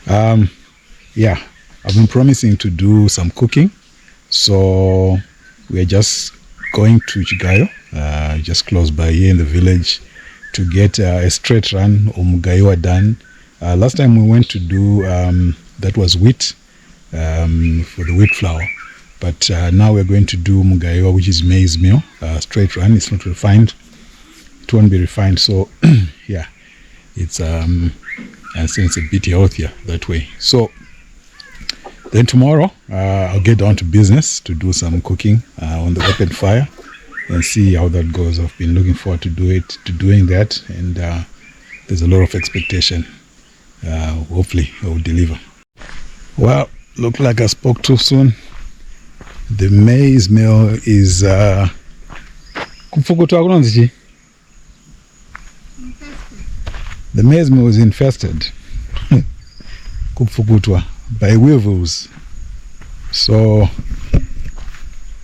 Yeah, I've been promising to do some cooking, so we are just going to Chigayo, just close by here in the village, to get a straight run Mugayo done. Last time we went to do that was wheat, for the wheat flour, but now we're going to do Mugayo, which is maize meal, straight run. It's not refined, it won't be refined, so yeah, it's and since it's a bit healthier that way. So then tomorrow I'll get down to business to do some cooking on the open fire and see how that goes. I've been looking forward to doing that, and there's a lot of expectation. Hopefully I will deliver. Well, look like I spoke too soon. The maize meal is the maize meal is infested kupfukutwa by weevils. So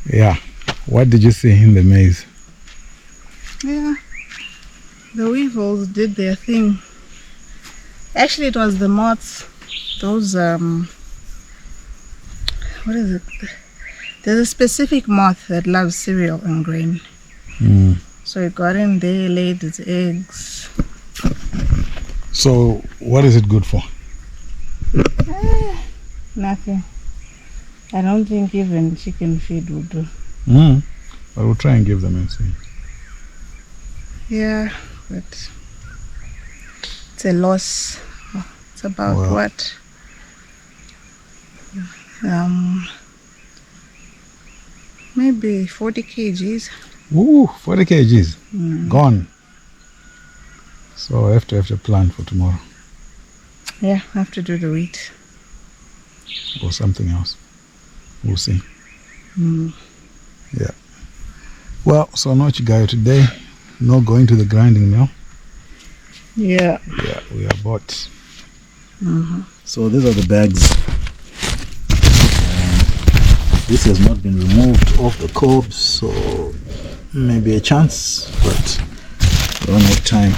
yeah, what did you see in the maize? Yeah, the weevils did their thing. Actually, it was the moths. Those what is it? There's a specific moth that loves cereal and grain. So it got in there, laid its eggs. So what is it good for? Nothing. I don't think even chicken feed would do. I will try and give them and see. Yeah, but it's a loss. It's about what? Maybe 40 kgs. Ooh, 40 kgs. Gone. So I have to plan for tomorrow. Yeah, I have to do the wheat. Or something else. We'll see. Yeah. Well, so no Chigayo today. No going to the grinding mill. Yeah. Yeah, we are bought. So these are the bags. This has not been removed off the cobs, so maybe a chance, but I don't have time.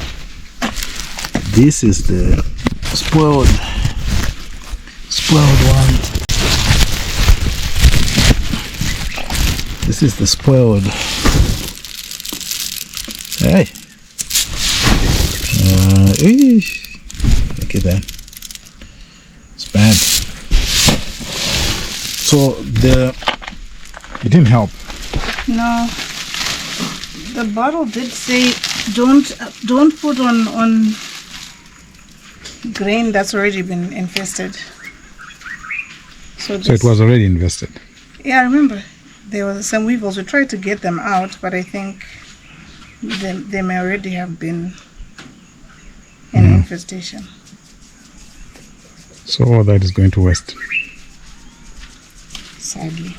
This is the spoiled one. This is the spoiled. Hey. Look at that. It's bad. So it didn't help. No. The bottle did say don't put on grain that's already been infested. So it was already invested. Yeah, I remember there were some weevils. We tried to get them out, but I think they may already have been an infestation. So all that is going to waste. Sadly.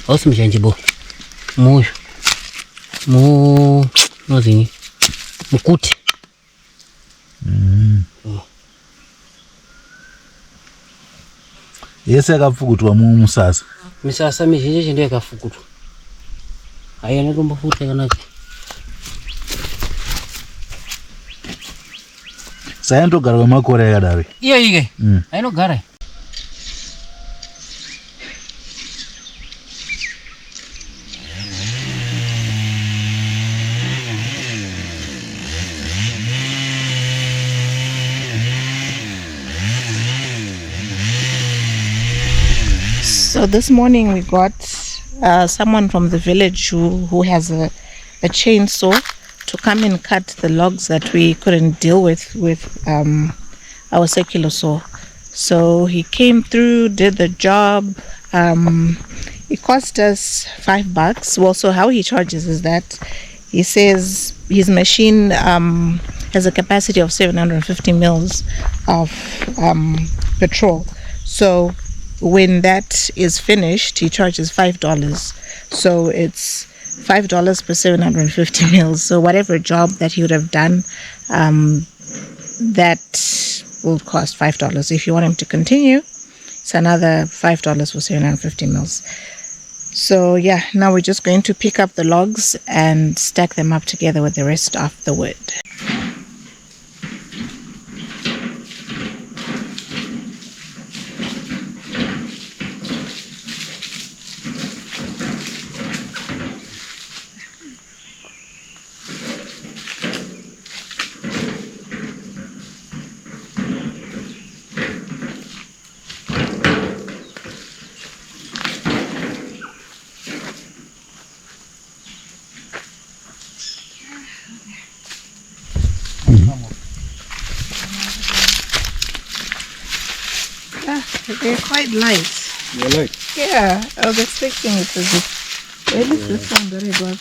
ausimjanjibo moyo nozinyi mukuti yese yakapfukutwa musasa misasa mizhinji ndiyo yakafukutwa haina tombofuta kanaka sainotogara kwemakore yakadaro iyo ike ainogara. So this morning we got someone from the village who has a chainsaw to come and cut the logs that we couldn't deal with our circular saw. So he came through, did the job. It cost us $5. Well, so how he charges is that he says his machine has a capacity of 750 mils of petrol. So when that is finished, he charges $5. So it's $5 per 750 mils. So whatever job that he would have done, that will cost $5. If you want him to continue, it's another $5 for 750 mils. So yeah, now we're just going to pick up the logs and stack them up together with the rest of the wood. They're quite light. They're light? Yeah, I was expecting it to be. Where is this one that I got?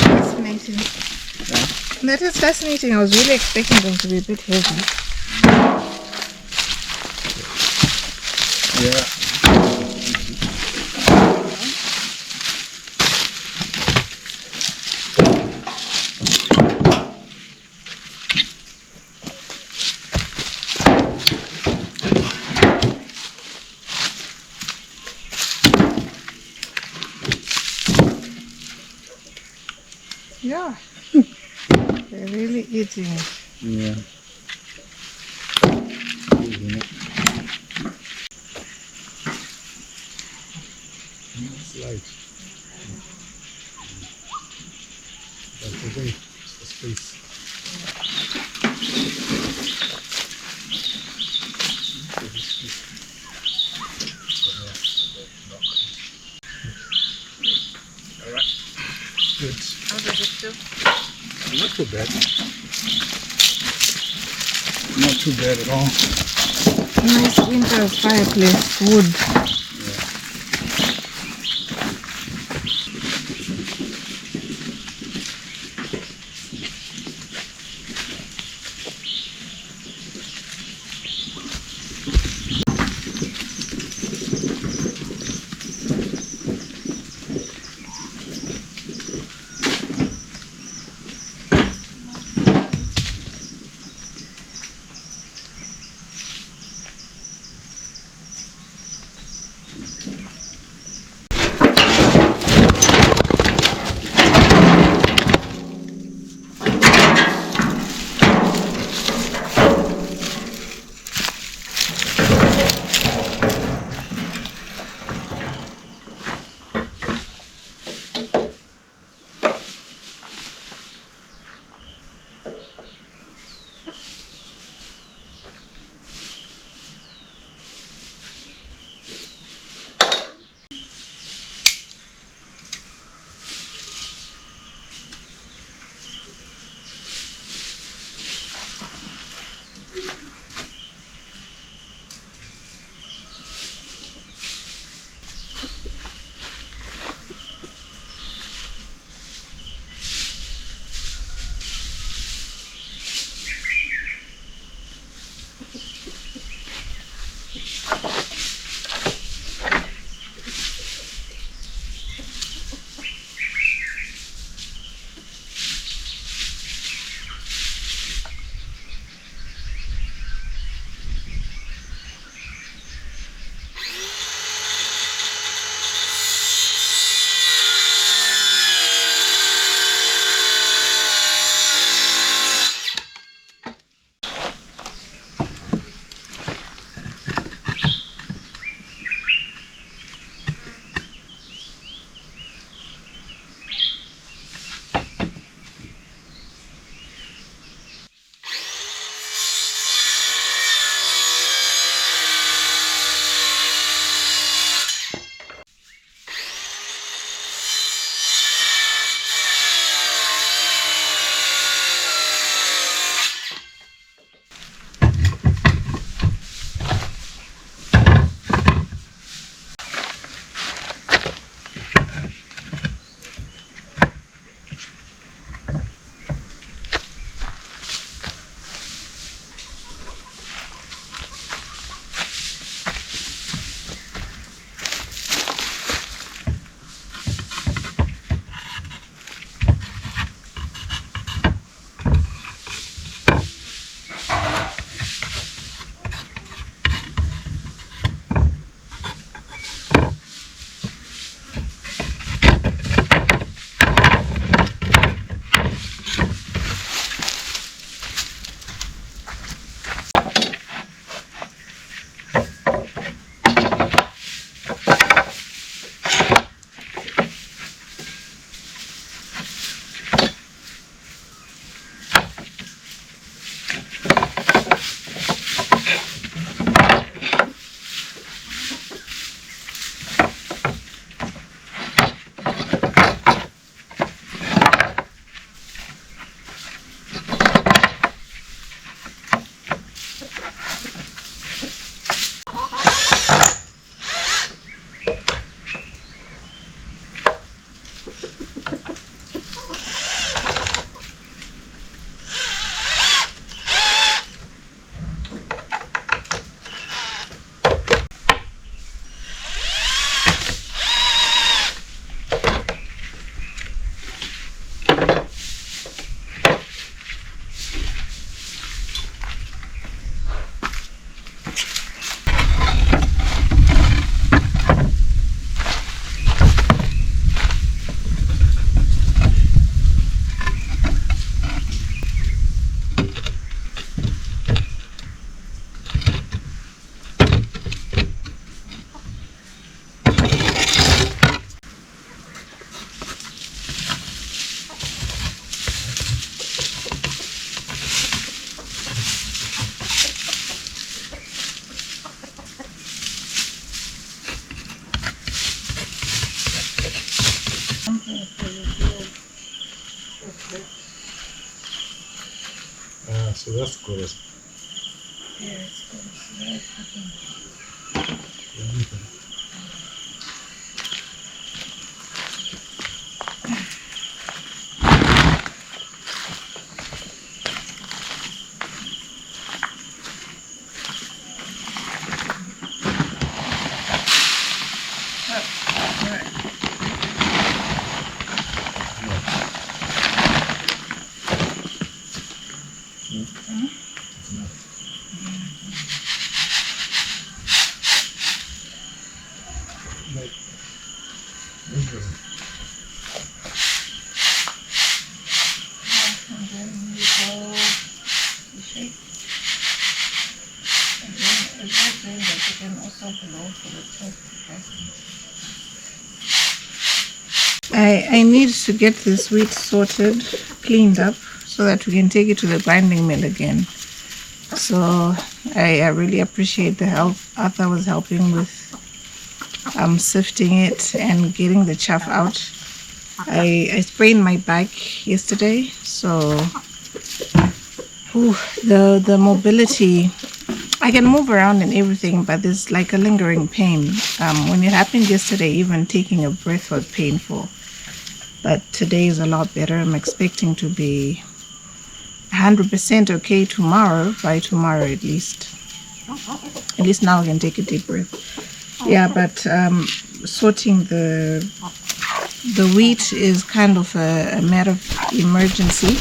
Fascinating. That is fascinating. I was really expecting them to be a bit heavy. Yeah. Yeah. They're really eating it. Yeah. It's light. That's okay. It's the space. Alright. Good. How does it feel? Not too bad. Not too bad at all. Nice winter fireplace wood. So that's good. I need to get this wheat sorted, cleaned up, so that we can take it to the grinding mill again. So I really appreciate the help. Arthur was helping with sifting it and getting the chaff out. I sprained my back yesterday, so the mobility, I can move around and everything, but there's like a lingering pain. When it happened yesterday, even taking a breath was painful. But today is a lot better. I'm expecting to be 100% okay tomorrow, by tomorrow at least. At least now I can take a deep breath. Yeah, but sorting the wheat is kind of a matter of emergency.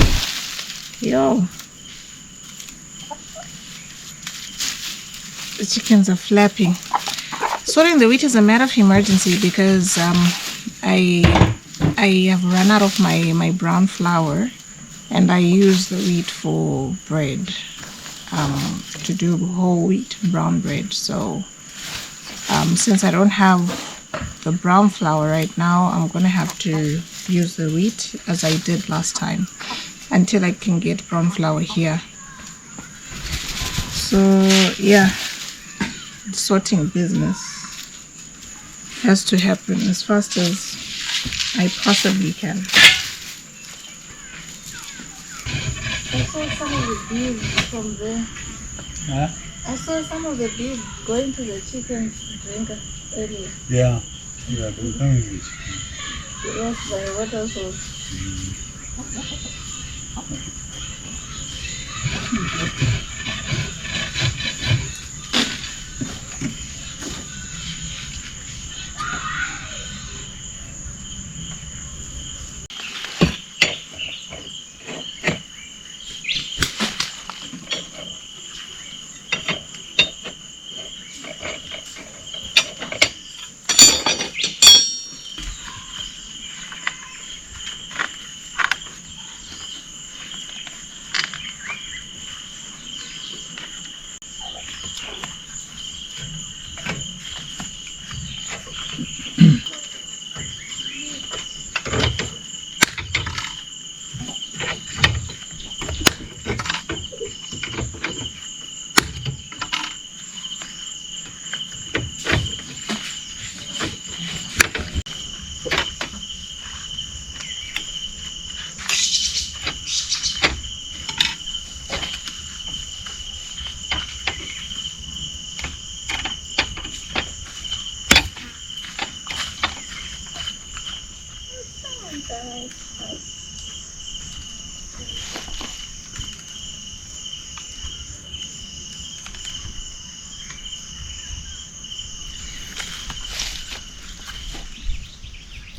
Yo, the chickens are flapping. Sorting the wheat is a matter of emergency because I have run out of my brown flour, and I use the wheat for bread, to do whole wheat brown bread. So since I don't have the brown flour right now, I'm gonna have to use the wheat as I did last time until I can get brown flour here. So yeah, sorting business has to happen as fast as I possibly can. I saw some of the bees from there. Huh? I saw some of the bees going to the chickens to drink earlier. Yeah, they're coming with Yes, by water source.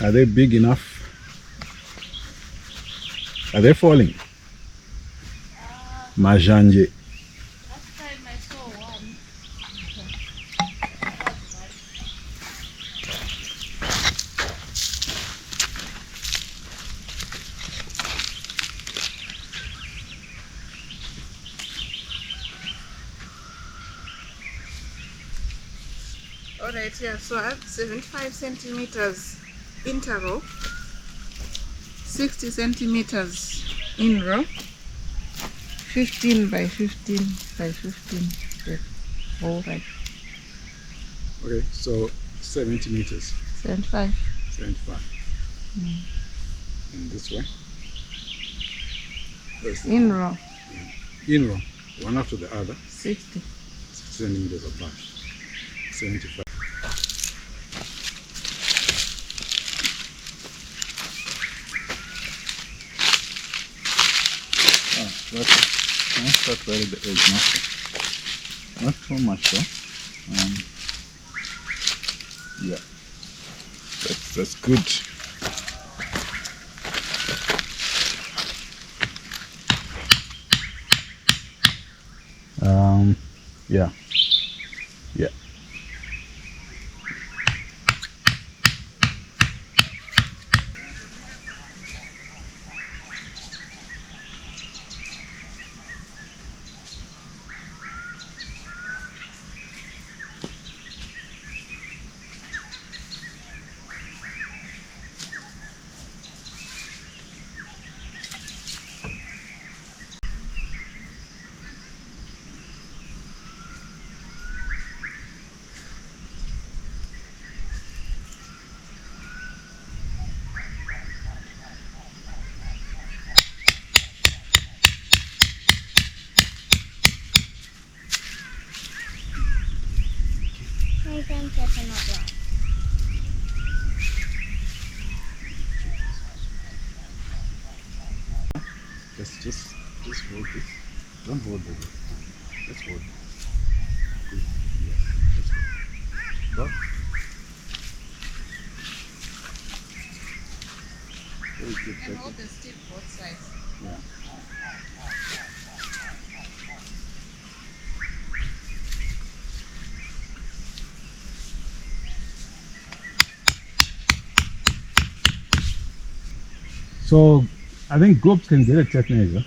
Are they big enough? Are they falling? Majanje. Last time I saw one. Alright, yeah, so I have 75 centimeters interrow, 60 centimeters in row, 15 by 15 by 15. Alright, Okay, so 70 meters, 75. 75. And this way? In row, In row, one after the other, 60. 60 centimeters apart. 75. That's not very the edge, not too much though. Yeah, that's good. Yeah, yeah. My friends are not well. Just hold this. Don't hold this. Just hold. And hold the stick both sides. So I think groups can get a tape measure.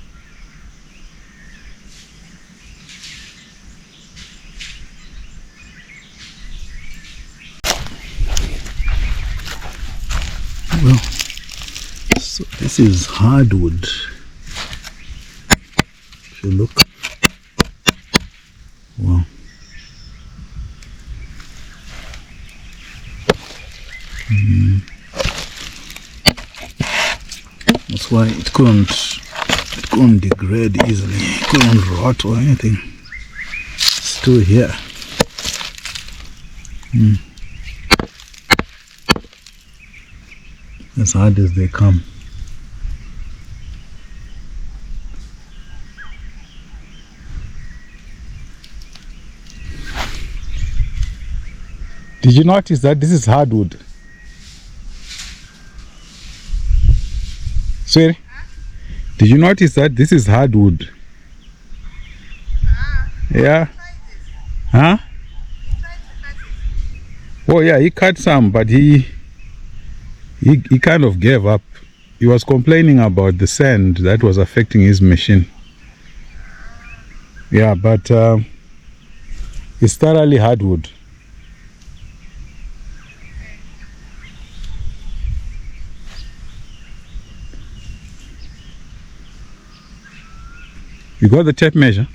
Well, so this is hardwood. If you look, wow. That's why it couldn't degrade easily. It couldn't rot or anything. It's still here. As hard as they come. Did you notice that this is hardwood? Sweetie, did you notice that this is hardwood? Yeah. Huh? Oh yeah, he cut some, but he kind of gave up. He was complaining about the sand that was affecting his machine. Yeah, but it's thoroughly hardwood. You got the tape measure?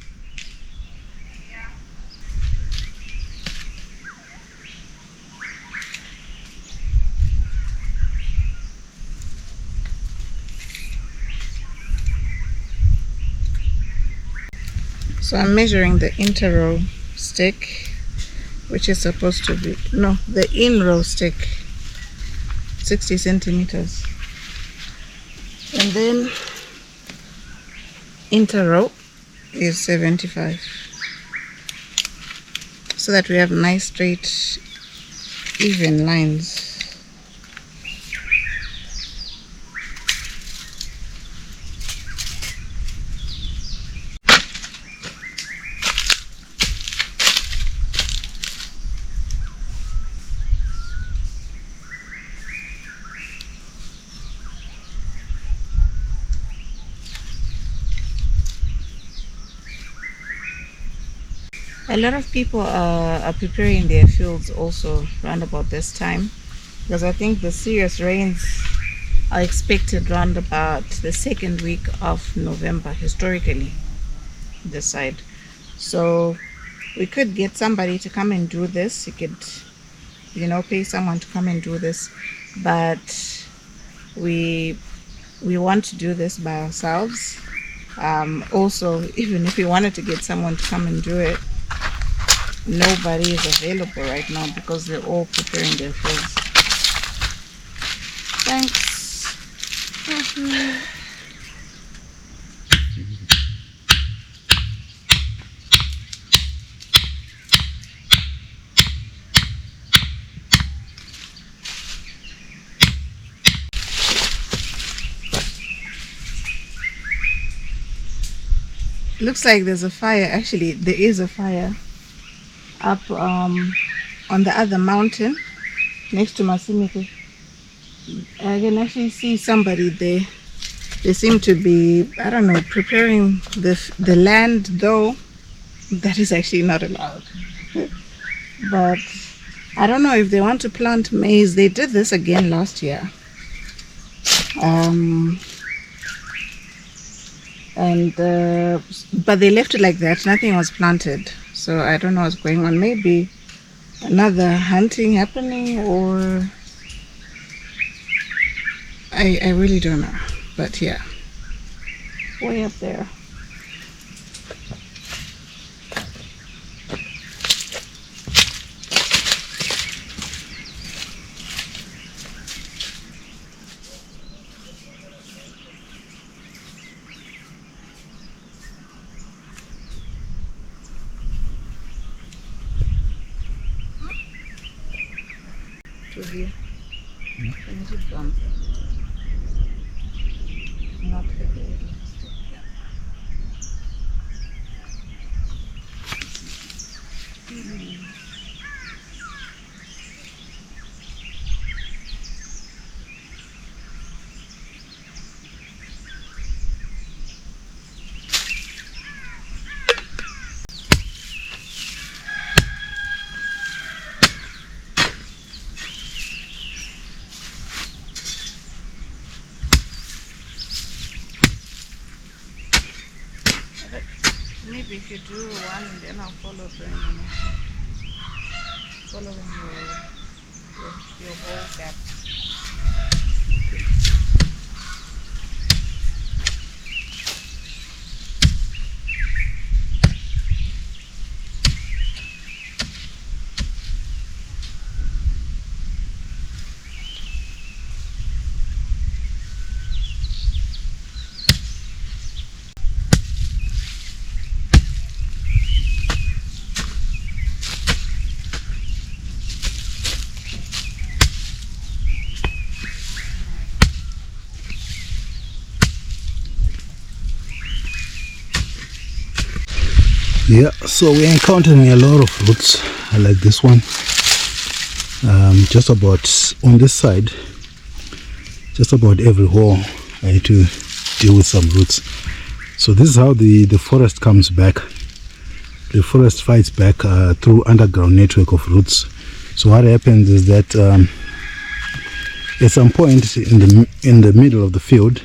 So I'm measuring the inter-row stick, which is supposed to be, no, the in-row stick, 60 centimeters. And then inter-row is 75. So that we have nice, straight, even lines. A lot of people are preparing their fields also round about this time, because I think the serious rains are expected round about the second week of November historically this side. So we could get somebody to come and do this. You could, pay someone to come and do this, but we want to do this by ourselves. Also, even if we wanted to get someone to come and do it, nobody is available right now because they're all preparing their fields. Thanks. Looks like there's a fire. Actually, there is a fire up on the other mountain next to Masimike. I can actually see somebody there. They seem to be, I don't know, preparing the land, though that is actually not allowed. But I don't know if they want to plant maize. They did this again last year. But they left it like that. Nothing was planted. So I don't know what's going on. Maybe another hunting happening, or I really don't know. But yeah, way up there. to here. Can you bump? Not heavy. Maybe if you do one, then I'll follow following your whole gap. Yeah, so we're encountering a lot of roots like this one. Just about on this side, just about every hole I need to deal with some roots. So this is how the forest comes back. The forest fights back through underground network of roots. So what happens is that at some point in the middle of the field,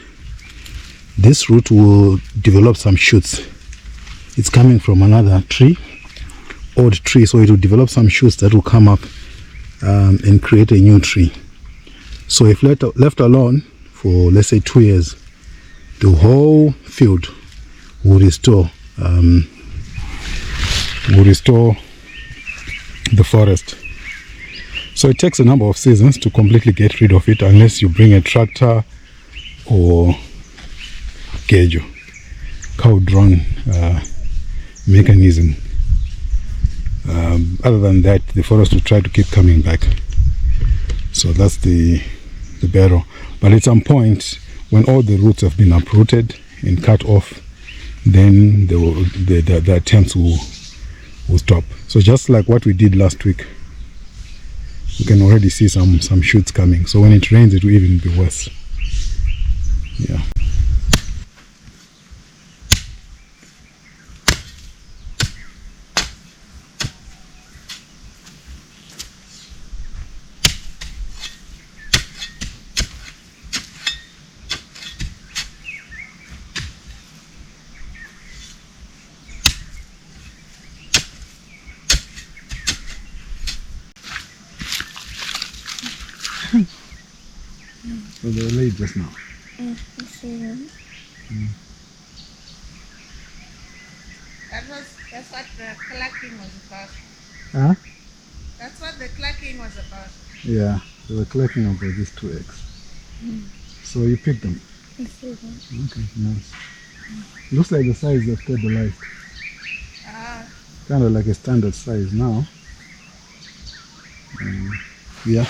this root will develop some shoots. It's coming from another tree, old tree, so it will develop some shoots that will come up and create a new tree. So if left alone for, let's say, 2 years, the whole field will restore the forest. So it takes a number of seasons to completely get rid of it, unless you bring a tractor or Chigayo, cow-drawn mechanism. Other than that, the forest will try to keep coming back. So that's the battle. But at some point, when all the roots have been uprooted and cut off, then the attempts will stop. So just like what we did last week, you can already see some shoots coming. So when it rains, it will even be worse. Yeah. So they're late just now. That's what the clacking was about. Huh? That's what the clacking was about. Yeah, they were collecting about these 2 eggs. So you picked them? Okay, nice. Looks like the size they've stabilized. Kind of like a standard size now. Yeah.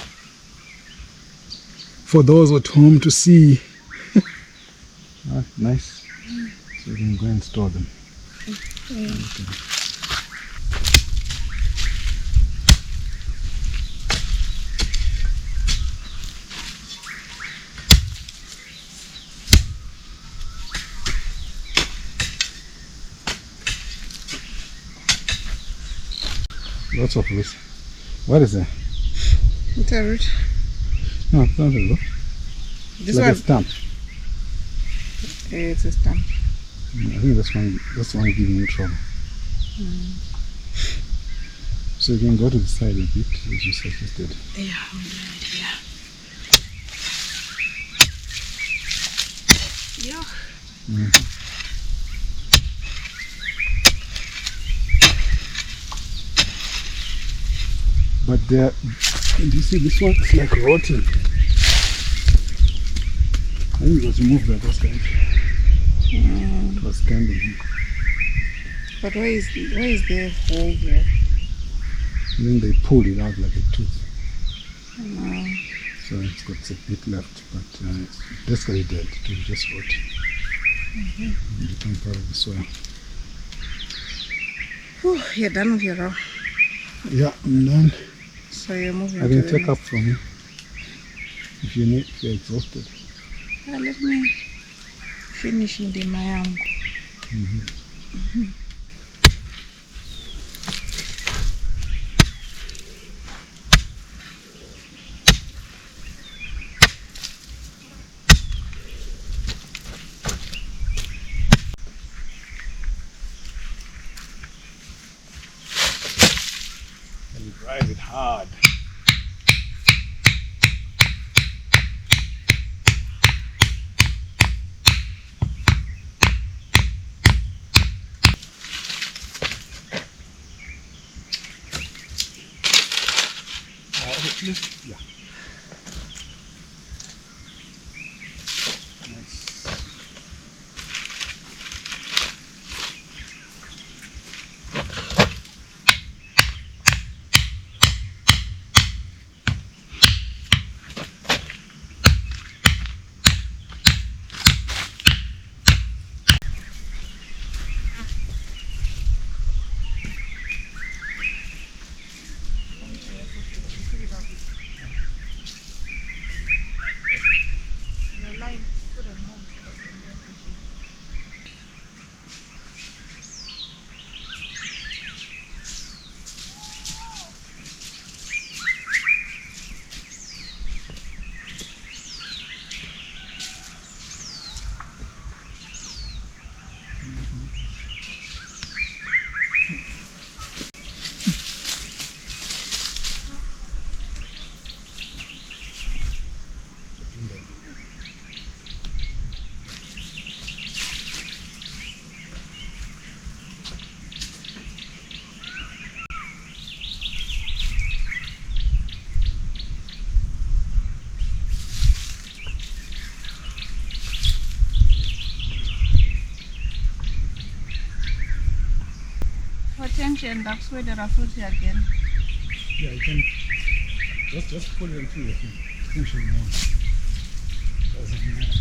For those at home to see. Nice. So you can go and store them. Okay. Lots of roots. What is that? It's a root. No, it's not a root. This like one? a stump. It's a stump. I think that's one giving you trouble. So you can go to the side a bit, as you suggested. Yeah, I'll do it here. Yeah. But do you see this one? It's like rotting. I think it was moved by those guys. It was standing here. But where is the hole here? And then they pulled it out like a tooth. So it's got a bit left, but it's basically dead. It will just rot. And become part of the soil. Whew, you're done with your row. Yeah, I'm done. So you're moving I to can take up from here if you need. If you're exhausted. let me finish in the mayangu. And drive it hard. Yeah. Nice. Attention, that's where there are fruits again. Yeah, you can just put it into your thing. Finish it now. Doesn't matter.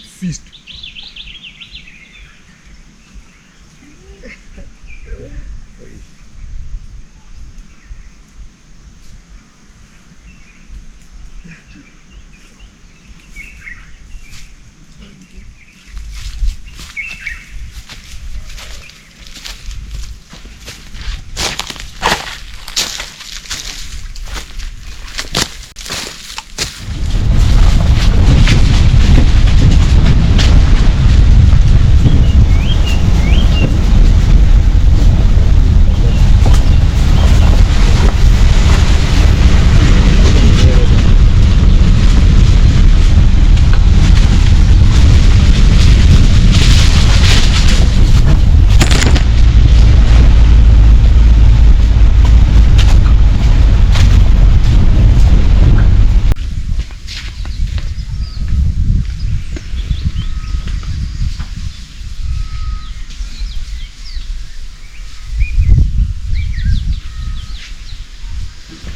Feast.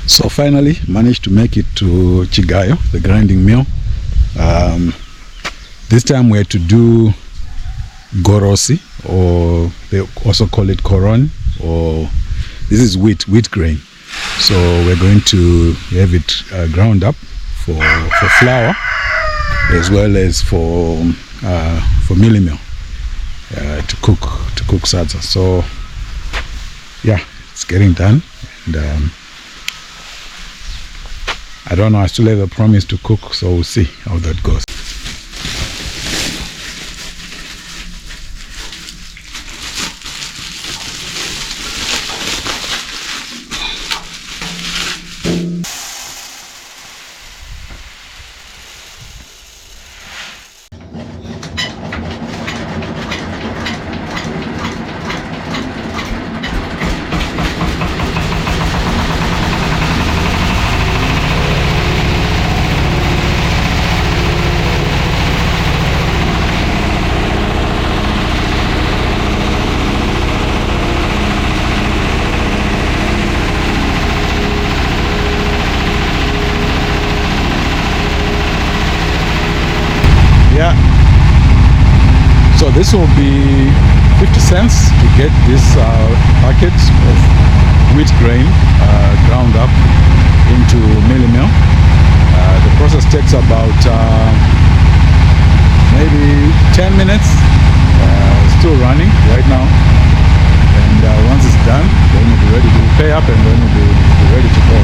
So finally managed to make it to Chigayo, the grinding mill. This time we had to do gorosi, or they also call it koron, or this is wheat grain. So we're going to have it ground up for flour, as well as for mealie meal to cook salsa. So yeah, it's getting done. And I don't know, I still have a promise to cook, so we'll see how that goes. this will be 50 cents to get this packet of wheat grain ground up into mealie meal. The process takes about maybe 10 minutes. Still running right now, and once it's done, then we'll be ready to pay up, and then we'll be ready to go.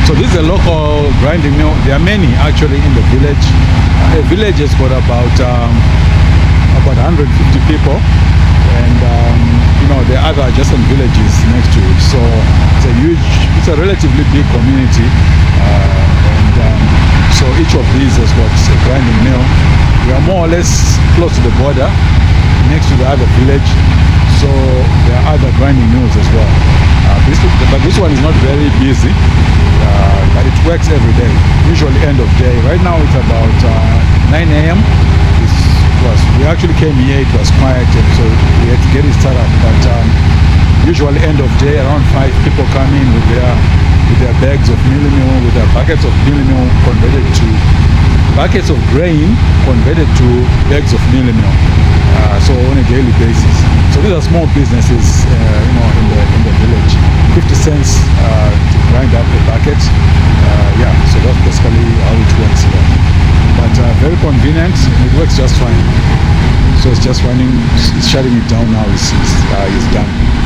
So this is a local grinding mill. There are many actually in the village. The village has got about 150 people, and you know, there are other adjacent villages next to it. So it's a relatively big community, and so each of these has got a grinding mill. We are more or less close to the border, next to the other village, so there are other grinding mills as well. But this one is not very busy, but it works every day, usually end of day. Right now it's about 9 a.m. We actually came here, it was quiet, and so we had to get it started up. But usually end of day, around 5 people come in with their bags of mealie meal, with their buckets of mealie meal converted to buckets of grain converted to bags of mealie meal. So on a daily basis. So these are small businesses, you know, in the village. 50 cents to grind up a bucket. Yeah, so that's basically how it works here. But very convenient, and it works just fine. So it's just running, it's shutting it down now. It's done.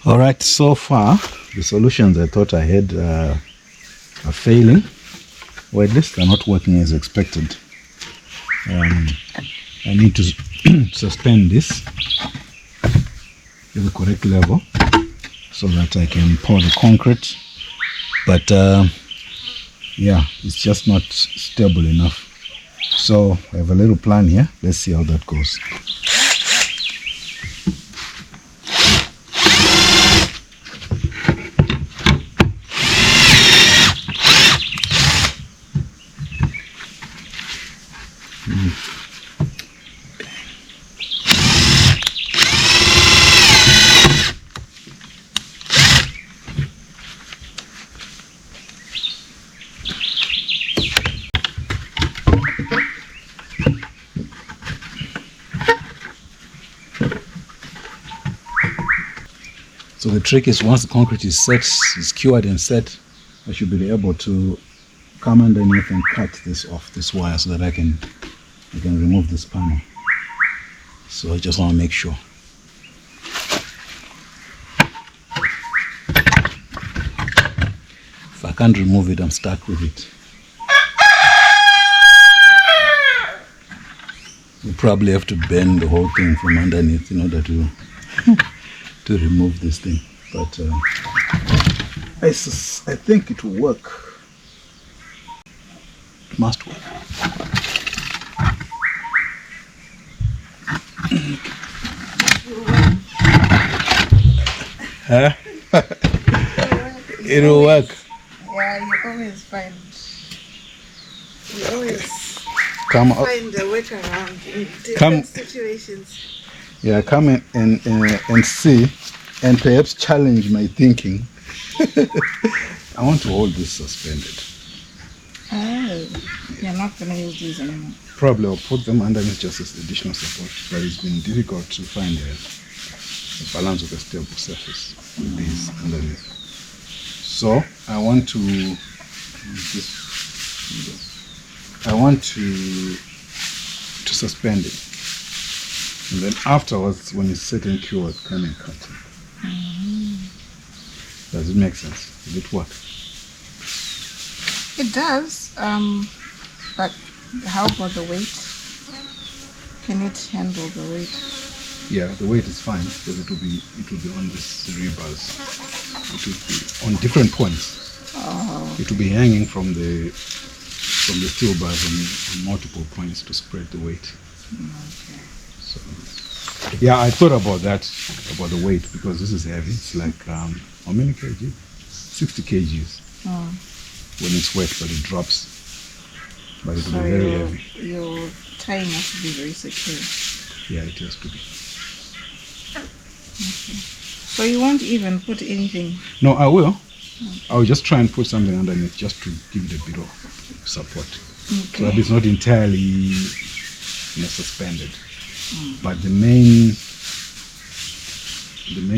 All right, so far the solutions I thought I had are failing, or at least they're not working as expected. I need to suspend this at the correct level so that I can pour the concrete, but yeah, it's just not stable enough. So I have a little plan here. Let's see how that goes. So the trick is, once the concrete is set, is cured and set, I should be able to come underneath and cut this off, this wire, so that I can remove this panel. So I just want to make sure. If I can't remove it, I'm stuck with it. You probably have to bend the whole thing from underneath in order to to remove this thing, but I think it will work. It must work. Huh? It'll work. Yeah, you always find. You always Come up. find a workaround in Come- different situations. Yeah, come and see, and perhaps challenge my thinking. I want to hold this suspended. Oh, you're not going to use these anymore. Probably I'll put them underneath just as additional support, but it's been difficult to find a balance of a stable surface with these underneath. So I want to suspend it, and then afterwards, when it's set and cured, come and cut it. Does it make sense? Does it work? It does, but how about the weight? Can it handle the weight? Yeah, the weight is fine because it will be on this rebars. It will be on different points. Oh, It will be hanging from the steel bars on multiple points to spread the weight. okay. So yeah, I thought about that, about the weight, because this is heavy. It's like how many kg? 60 kgs Oh. when it's wet, but it drops. But it will So be very heavy. your tying has to be very secure. Yeah, it has to be. So you won't even put anything. No, I will. I'll just try and put something underneath just to give it a bit of support. So that it's not entirely suspended. But the main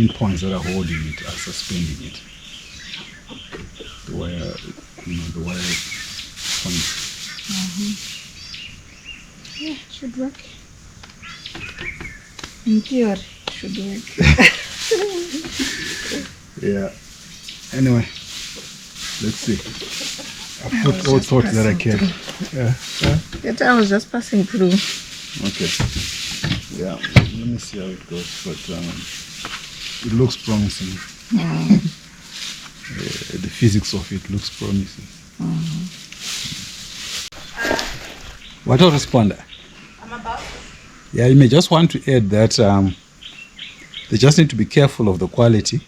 points that are holding it are suspending it. The wire points. Yeah, should work. In theory, should work. Yeah. Anyway, let's see. I put all thoughts that I can. Yeah. That I was just passing through. Okay. Yeah. Let me see how it goes. But it looks promising. The physics of it looks promising. What will respond? I'm about. Yeah, you may just want to add that they just need to be careful of the quality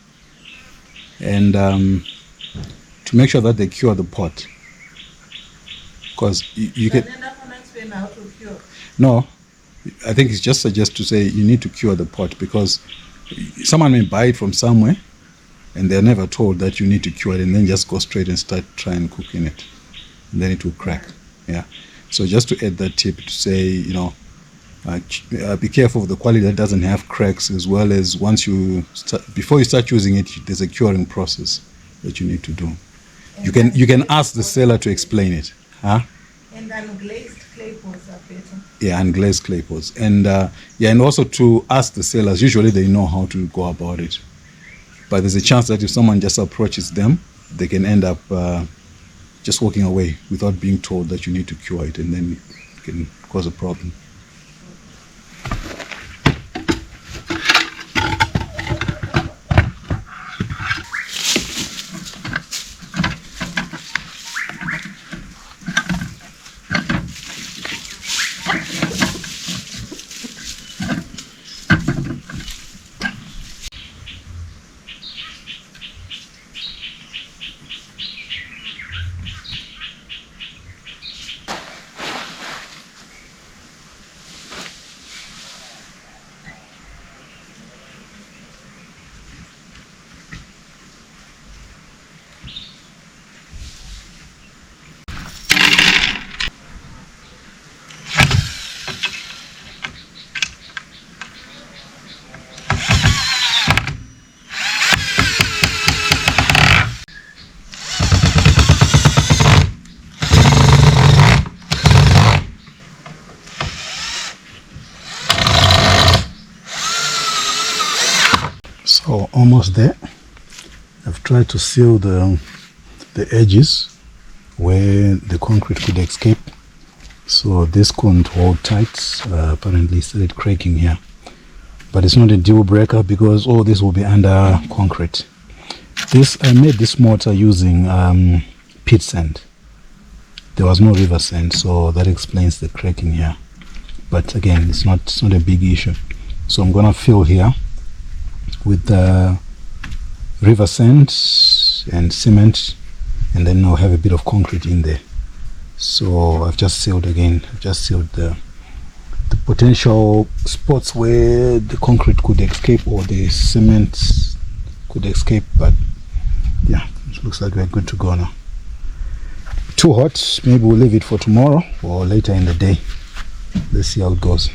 and to make sure that they cure the pot. Because you can. No, I think it's just suggest to say you need to cure the pot, because someone may buy it from somewhere and they're never told that you need to cure it, and then just go straight and start trying cooking it, and then it will crack. Yeah. So just to add that tip to say, be careful of the quality that doesn't have cracks, as well as before you start using it, there's a curing process that you need to do. You can ask the seller to explain it. Huh? And unglazed clay pots are better. Yeah, unglazed clay pots. And and also to ask the sellers. Usually they know how to go about it. But there's a chance that if someone just approaches them, they can end up just walking away without being told that you need to cure it, and then it can cause a problem. So almost there. I've tried to seal the edges where the concrete could escape. So this couldn't hold tight. Apparently it started cracking here. But it's not a deal breaker because all this will be under concrete. I made this mortar using peat sand. there was no river sand, so that explains the cracking here. But again, it's not a big issue. So I'm gonna fill here with the river sand and cement, and then I'll have a bit of concrete in there. So I've just sealed the potential spots where the concrete could escape or the cement could escape. But yeah, it looks like we're good to go now. Too hot, maybe we'll leave it for tomorrow or later in the day. Let's see how it goes.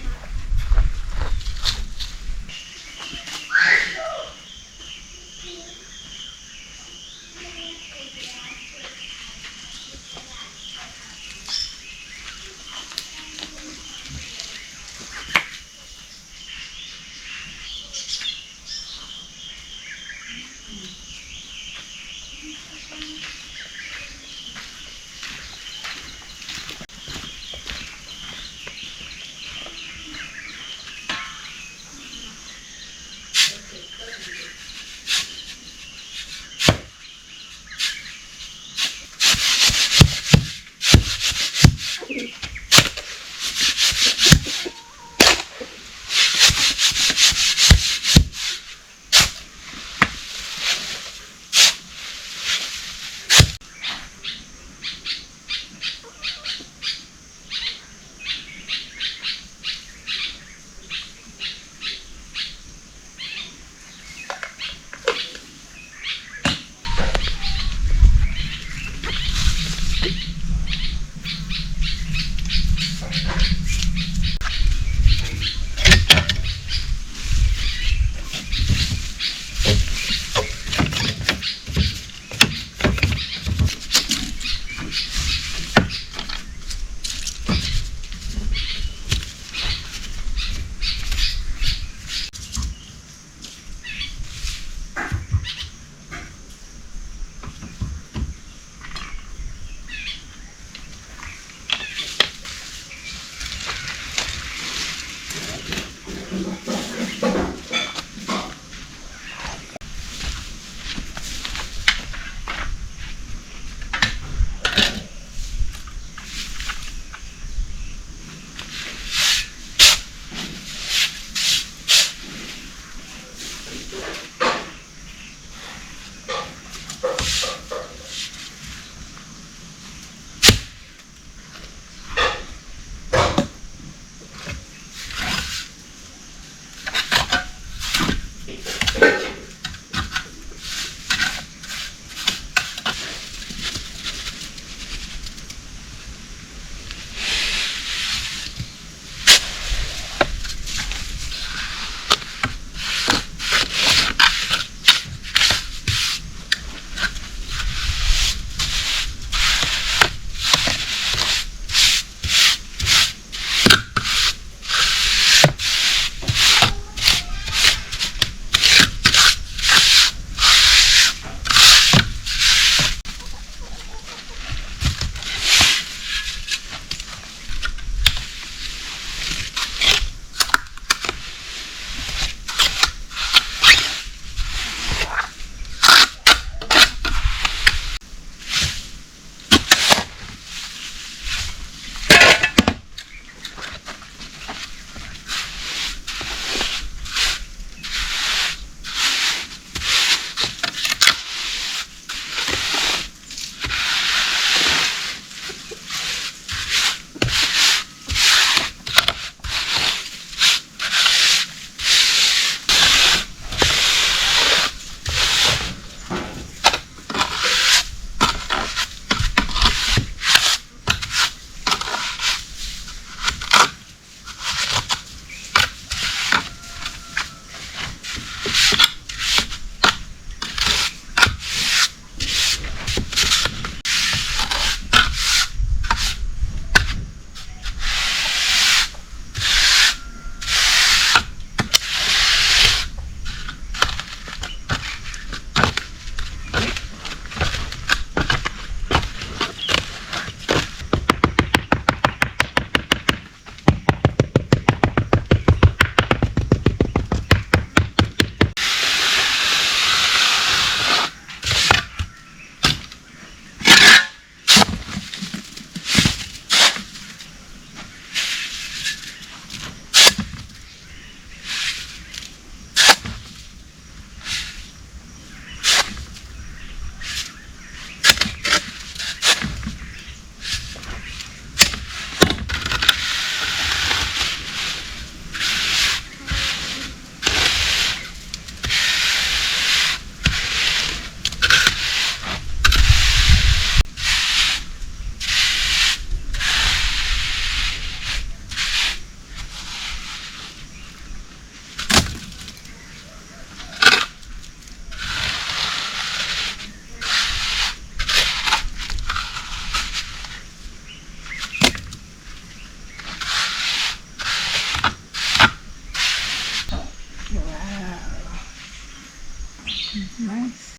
Nice.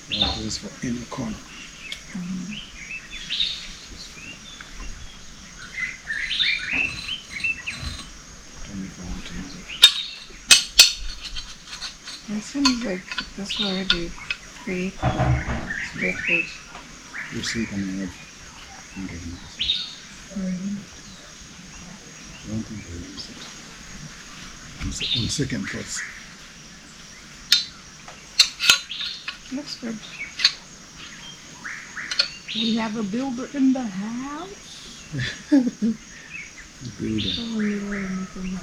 This is for inner corner. It seems like this already free square foot. You see, can I have? I don't think I use it. On second thoughts. Looks good. We have a builder in the house. Builder. Oh, you are making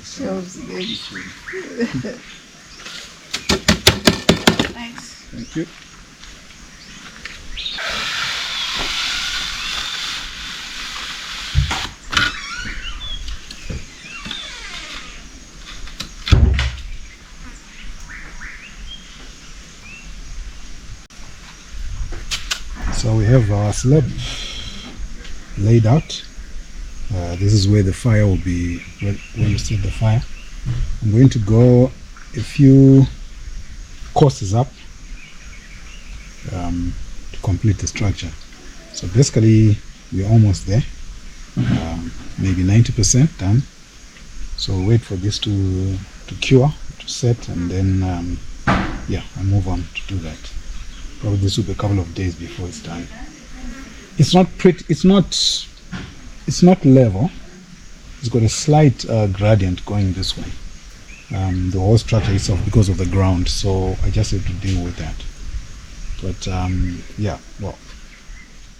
shelves big. Nice. Thank you. So we have our slab laid out. This is where the fire will be, where you set the fire. I'm going to go a few courses up to complete the structure. So basically we're almost there, maybe 90% done. So wait for this to cure, to set, and then yeah, I'll move on to do that. Probably this will be a couple of days before it's done. It's not pretty, it's not level. It's got a slight gradient going this way. The whole structure itself, because of the ground, so I just have to deal with that. But yeah, well,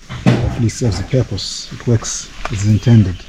hopefully it serves the purpose. It works as intended.